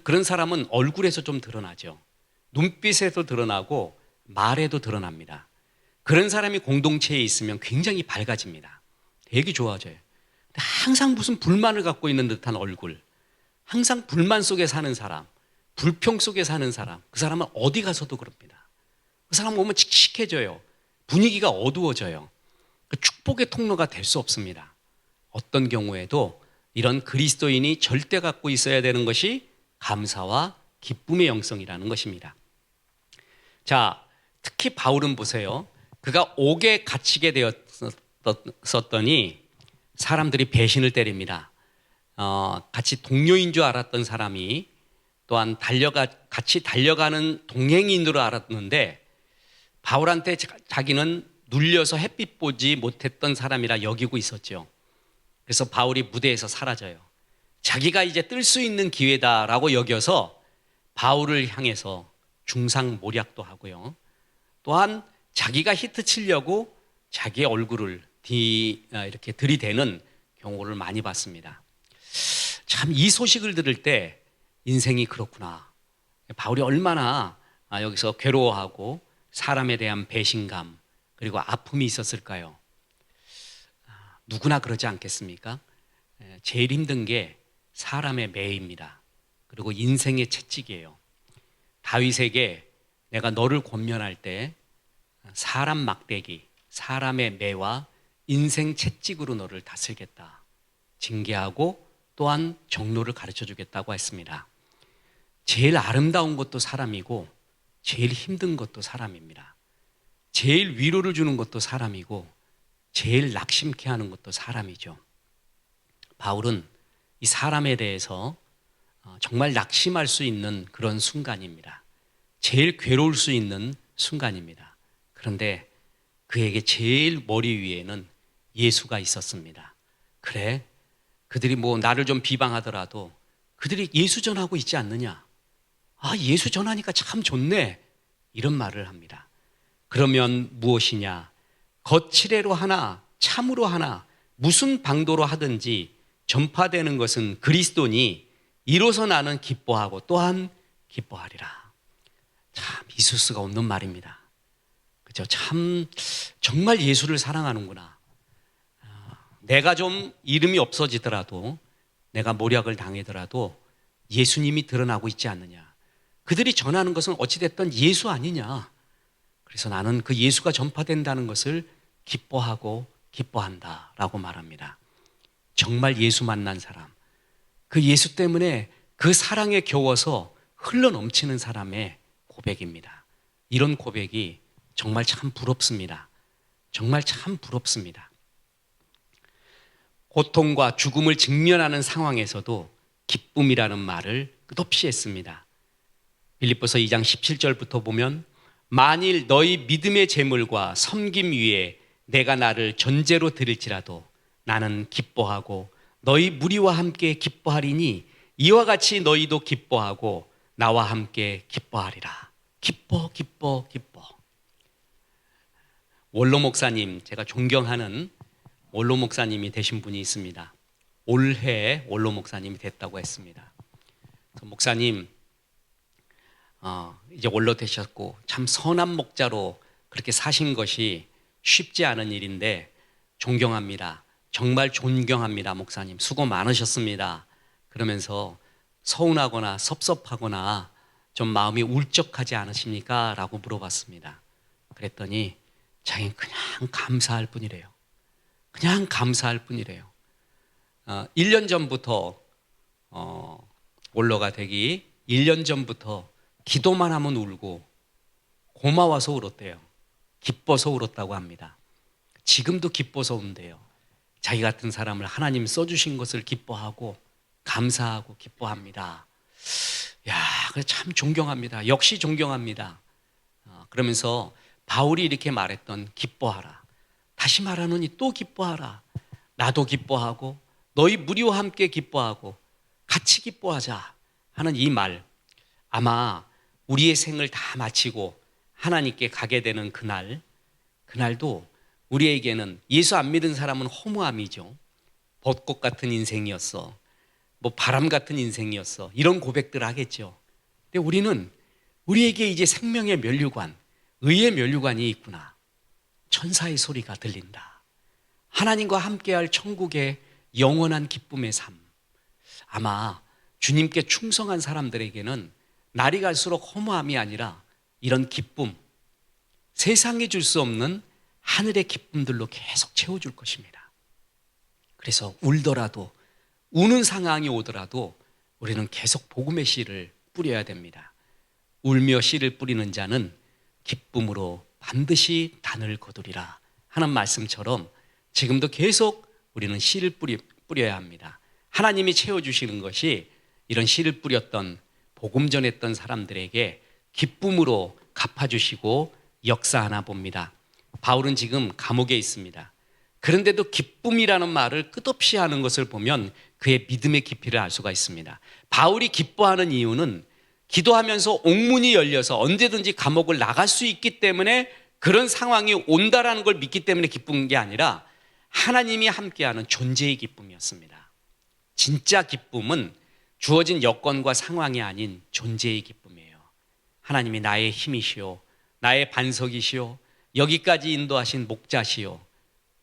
그런 사람은 얼굴에서 좀 드러나죠. 눈빛에도 드러나고 말에도 드러납니다. 그런 사람이 공동체에 있으면 굉장히 밝아집니다. 되게 좋아져요. 근데 항상 무슨 불만을 갖고 있는 듯한 얼굴, 항상 불만 속에 사는 사람, 불평 속에 사는 사람, 그 사람은 어디 가서도 그럽니다. 그 사람 보면 칙칙해져요. 분위기가 어두워져요. 축복의 통로가 될 수 없습니다. 어떤 경우에도 이런 그리스도인이 절대 갖고 있어야 되는 것이 감사와 기쁨의 영성이라는 것입니다. 자, 특히 바울은 보세요. 그가 옥에 갇히게 되었었더니 사람들이 배신을 때립니다. 같이 동료인 줄 알았던 사람이 또한 같이 달려가는 동행인 줄 알았는데, 바울한테 자기는 눌려서 햇빛 보지 못했던 사람이라 여기고 있었죠. 그래서 바울이 무대에서 사라져요. 자기가 이제 뜰 수 있는 기회다라고 여겨서 바울을 향해서 중상모략도 하고요. 또한 자기가 히트 치려고 자기의 얼굴을 이렇게 들이대는 경우를 많이 봤습니다. 참 이 소식을 들을 때 인생이 그렇구나. 바울이 얼마나 여기서 괴로워하고 사람에 대한 배신감, 그리고 아픔이 있었을까요? 누구나 그러지 않겠습니까? 제일 힘든 게 사람의 매입니다. 그리고 인생의 채찍이에요. 다윗에게 내가 너를 권면할 때 사람 막대기, 사람의 매와 인생 채찍으로 너를 다스리겠다, 징계하고 또한 정로를 가르쳐 주겠다고 했습니다. 제일 아름다운 것도 사람이고 제일 힘든 것도 사람입니다. 제일 위로를 주는 것도 사람이고 제일 낙심케 하는 것도 사람이죠. 바울은 이 사람에 대해서 정말 낙심할 수 있는 그런 순간입니다. 제일 괴로울 수 있는 순간입니다. 그런데 그에게 제일 머리 위에는 예수가 있었습니다. 그래, 그들이 뭐 나를 좀 비방하더라도 그들이 예수 전하고 있지 않느냐? 아, 예수 전하니까 참 좋네. 이런 말을 합니다. 그러면 무엇이냐? 거칠애로 하나, 참으로 하나, 무슨 방도로 하든지 전파되는 것은 그리스도니 이로써 나는 기뻐하고 또한 기뻐하리라. 참 있을 수가 없는 말입니다. 그죠? 참 정말 예수를 사랑하는구나. 내가 좀 이름이 없어지더라도, 내가 모략을 당하더라도 예수님이 드러나고 있지 않느냐. 그들이 전하는 것은 어찌됐든 예수 아니냐. 그래서 나는 그 예수가 전파된다는 것을 기뻐하고 기뻐한다라고 말합니다. 정말 예수 만난 사람, 그 예수 때문에 그 사랑에 겨워서 흘러넘치는 사람의 고백입니다. 이런 고백이 정말 참 부럽습니다. 정말 참 부럽습니다. 고통과 죽음을 직면하는 상황에서도 기쁨이라는 말을 끝없이 했습니다. 빌립보서 2장 17절부터 보면 만일 너희 믿음의 재물과 섬김 위에 내가 나를 전제로 드릴지라도 나는 기뻐하고 너희 무리와 함께 기뻐하리니 이와 같이 너희도 기뻐하고 나와 함께 기뻐하리라. 기뻐 기뻐 기뻐. 원로 목사님, 제가 존경하는 원로 목사님이 되신 분이 있습니다. 올해 원로 목사님이 됐다고 했습니다. 목사님 이제 원로 되셨고 참 선한 목자로 그렇게 사신 것이 쉽지 않은 일인데 존경합니다. 정말 존경합니다. 목사님 수고 많으셨습니다. 그러면서 서운하거나 섭섭하거나 좀 마음이 울적하지 않으십니까? 라고 물어봤습니다. 그랬더니 자기는 그냥 감사할 뿐이래요. 그냥 감사할 뿐이래요. 1년 전부터 원로가 되기 1년 전부터 기도만 하면 울고 고마워서 울었대요. 기뻐서 울었다고 합니다. 지금도 기뻐서 운대요. 자기 같은 사람을 하나님 써주신 것을 기뻐하고 감사하고 기뻐합니다. 야, 참 존경합니다. 역시 존경합니다. 그러면서 바울이 이렇게 말했던 기뻐하라. 다시 말하노니 또 기뻐하라. 나도 기뻐하고 너희 무리와 함께 기뻐하고 같이 기뻐하자 하는 이 말, 아마 우리의 생을 다 마치고 하나님께 가게 되는 그날도 우리에게는 예수 안 믿은 사람은 허무함이죠. 벚꽃 같은 인생이었어. 뭐 바람 같은 인생이었어. 이런 고백들 하겠죠. 근데 우리는 우리에게 이제 생명의 면류관, 의의 면류관이 있구나. 천사의 소리가 들린다. 하나님과 함께할 천국의 영원한 기쁨의 삶. 아마 주님께 충성한 사람들에게는 날이 갈수록 허무함이 아니라 이런 기쁨, 세상에 줄 수 없는 하늘의 기쁨들로 계속 채워줄 것입니다. 그래서 울더라도, 우는 상황이 오더라도 우리는 계속 복음의 씨를 뿌려야 됩니다. 울며 씨를 뿌리는 자는 기쁨으로 반드시 단을 거두리라 하는 말씀처럼 지금도 계속 우리는 씨를 뿌려야 합니다. 하나님이 채워주시는 것이 이런 씨를 뿌렸던 복음 전했던 사람들에게 기쁨으로 갚아주시고 역사하나 봅니다. 바울은 지금 감옥에 있습니다. 그런데도 기쁨이라는 말을 끝없이 하는 것을 보면 그의 믿음의 깊이를 알 수가 있습니다. 바울이 기뻐하는 이유는 기도하면서 옥문이 열려서 언제든지 감옥을 나갈 수 있기 때문에 그런 상황이 온다라는 걸 믿기 때문에 기쁜 게 아니라 하나님이 함께하는 존재의 기쁨이었습니다. 진짜 기쁨은 주어진 여건과 상황이 아닌 존재의 기쁨이에요. 하나님이 나의 힘이시오, 나의 반석이시오, 여기까지 인도하신 목자시오.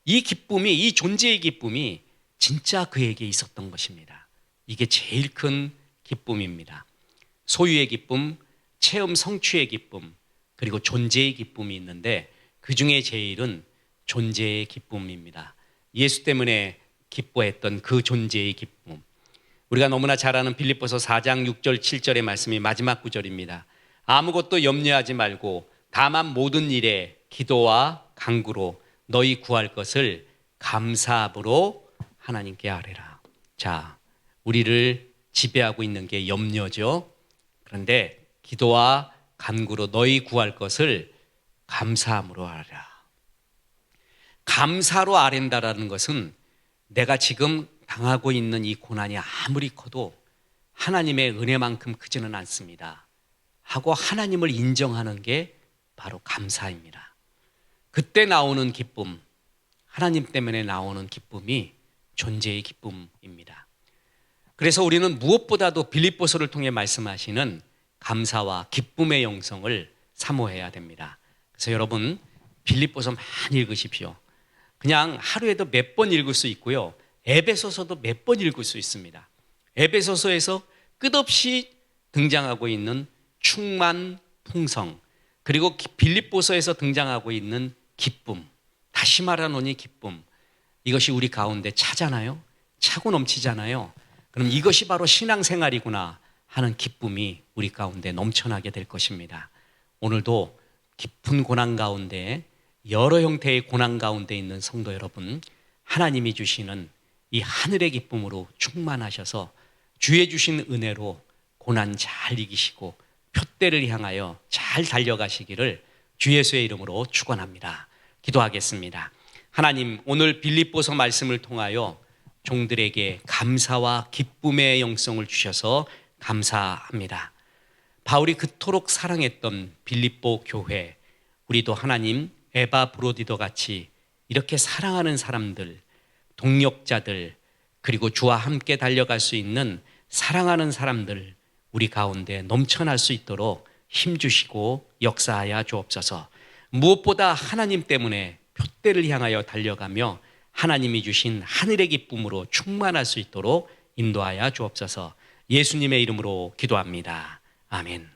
이 기쁨이, 이 존재의 기쁨이 진짜 그에게 있었던 것입니다. 이게 제일 큰 기쁨입니다. 소유의 기쁨, 체험 성취의 기쁨, 그리고 존재의 기쁨이 있는데 그 중에 제일은 존재의 기쁨입니다. 예수 때문에 기뻐했던 그 존재의 기쁨. 우리가 너무나 잘 아는 빌립보서 4장 6절 7절의 말씀이 마지막 구절입니다. 아무것도 염려하지 말고 다만 모든 일에 기도와 간구로 너희 구할 것을 감사함으로 하나님께 아뢰라. 자, 우리를 지배하고 있는 게 염려죠. 그런데 기도와 간구로 너희 구할 것을 감사함으로 하라. 감사로 아랜다라는 것은 내가 지금 당하고 있는 이 고난이 아무리 커도 하나님의 은혜만큼 크지는 않습니다 하고 하나님을 인정하는 게 바로 감사입니다. 그때 나오는 기쁨, 하나님 때문에 나오는 기쁨이 존재의 기쁨입니다. 그래서 우리는 무엇보다도 빌립보서를 통해 말씀하시는 감사와 기쁨의 영성을 사모해야 됩니다. 그래서 여러분 빌립보서 많이 읽으십시오. 그냥 하루에도 몇 번 읽을 수 있고요. 에베소서도 몇 번 읽을 수 있습니다. 에베소서에서 끝없이 등장하고 있는 충만, 풍성, 그리고 빌립보서에서 등장하고 있는 기쁨, 다시 말하노니 기쁨, 이것이 우리 가운데 차잖아요. 차고 넘치잖아요. 그럼 이것이 바로 신앙생활이구나 하는 기쁨이 우리 가운데 넘쳐나게 될 것입니다. 오늘도 깊은 고난 가운데, 여러 형태의 고난 가운데 있는 성도 여러분, 하나님이 주시는 이 하늘의 기쁨으로 충만하셔서 주의 주신 은혜로 고난 잘 이기시고 표대를 향하여 잘 달려가시기를 주 예수의 이름으로 축원합니다. 기도하겠습니다. 하나님, 오늘 빌립보서 말씀을 통하여 종들에게 감사와 기쁨의 영성을 주셔서 감사합니다. 바울이 그토록 사랑했던 빌립보 교회, 우리도 하나님 에바 브로디도 같이 이렇게 사랑하는 사람들, 동력자들, 그리고 주와 함께 달려갈 수 있는 사랑하는 사람들 우리 가운데 넘쳐날 수 있도록 힘주시고 역사하여 주옵소서. 무엇보다 하나님 때문에 표대를 향하여 달려가며 하나님이 주신 하늘의 기쁨으로 충만할 수 있도록 인도하여 주옵소서. 예수님의 이름으로 기도합니다. 아멘.